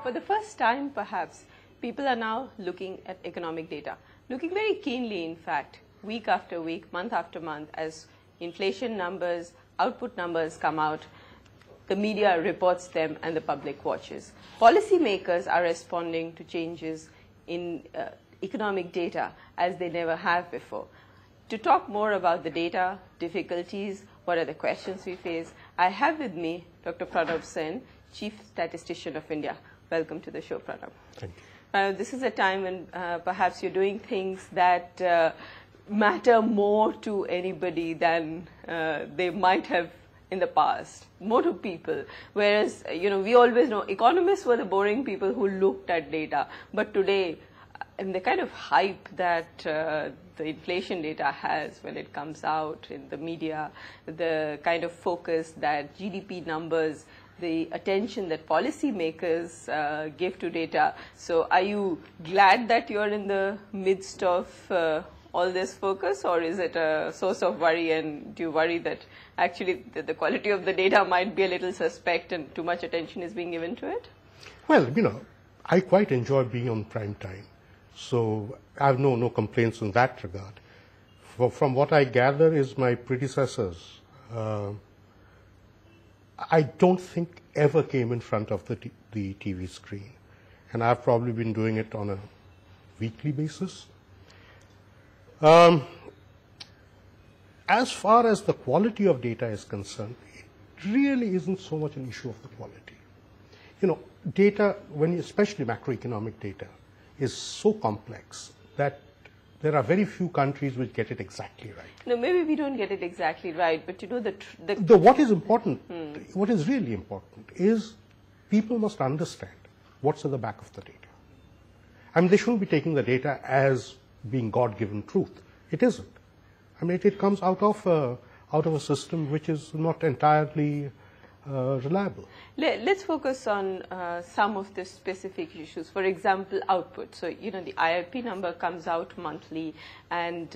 For the first time, perhaps, people are now looking at economic data, looking very keenly, in fact, week after week, month after month, as inflation numbers, output numbers come out, the media reports them, and the public watches. Policymakers are responding to changes in economic data as they never have before. To talk more about the data, difficulties, what are the questions we face, I have with me Dr. Pronab Sen, Chief Statistician of India. Welcome to the show, Pronab. Thank you. This is a time when perhaps you're doing things that matter more to anybody than they might have in the past, more to people. Whereas, we always know economists were the boring people who looked at data. But today, and the kind of hype that the inflation data has when it comes out in the media, the kind of focus that GDP numbers, the attention that policymakers give to data. So are you glad that you're in the midst of all this focus, or is it a source of worry, and do you worry that actually the quality of the data might be a little suspect and too much attention is being given to it? Well, I quite enjoy being on prime time. So I have no complaints in that regard. From what I gather is my predecessors, I don't think ever came in front of the TV screen. And I've probably been doing it on a weekly basis. As far as the quality of data is concerned, it really isn't so much an issue of the quality. Data, especially macroeconomic data, is so complex that there are very few countries which get it exactly right. No, maybe we don't get it exactly right, but what is important, what is really important is people must understand what's at the back of the data. I mean, they shouldn't be taking the data as being God-given truth. It isn't. I mean, it comes out of a system which is not entirely reliable. Let's focus on some of the specific issues. For example, output. So, the IIP number comes out monthly, and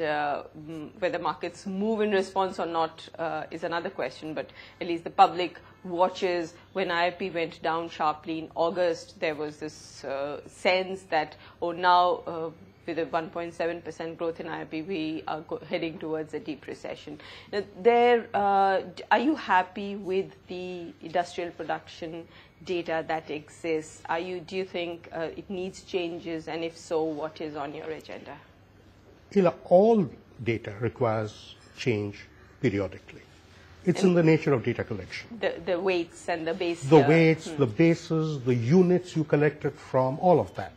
whether markets move in response or not is another question, but at least the public watches. When IIP went down sharply in August, there was this sense that, now with a 1.7% growth in IIP, we are heading towards a deep recession. Are you happy with the industrial production data that exists? Do you think it needs changes, and if so, what is on your agenda? All data requires change periodically. It's in the nature of data collection. The weights and the bases. The weights, the bases, the units you collected from, all of that.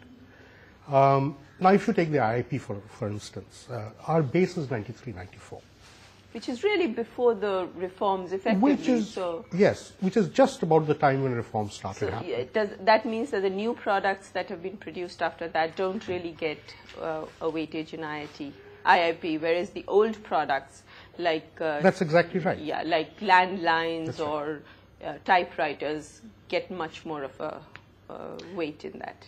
Now, if you take the IIP, for instance, our base is 93, 94. Which is really before the reforms effectively. Which is just about the time when reforms started happening. That means that the new products that have been produced after that don't really get a weightage in IIP, whereas the old products like... That's exactly right. Yeah, like landlines or typewriters get much more of a weight in that.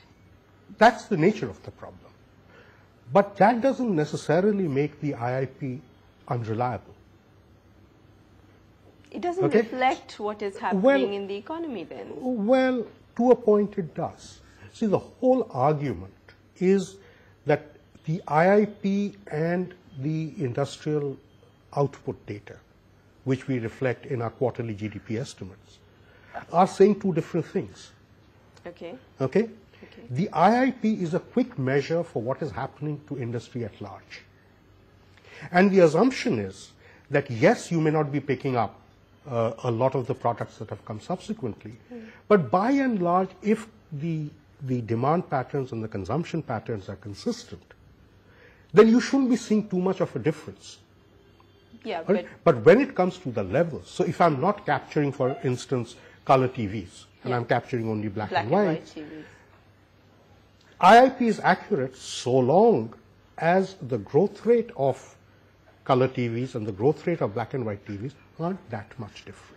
That's the nature of the problem. But that doesn't necessarily make the IIP unreliable. It doesn't reflect what is happening in the economy then? Well, to a point it does. See, the whole argument is that the IIP and the industrial output data, which we reflect in our quarterly GDP estimates, are saying two different things. Okay. The IIP is a quick measure for what is happening to industry at large. And the assumption is that, yes, you may not be picking up a lot of the products that have come subsequently, but by and large, if the demand patterns and the consumption patterns are consistent, then you shouldn't be seeing too much of a difference. Yeah, but when it comes to the levels, so if I'm not capturing, for instance, color TVs, and I'm capturing only black and white TVs. IIP is accurate so long as the growth rate of color TVs and the growth rate of black and white TVs aren't that much different.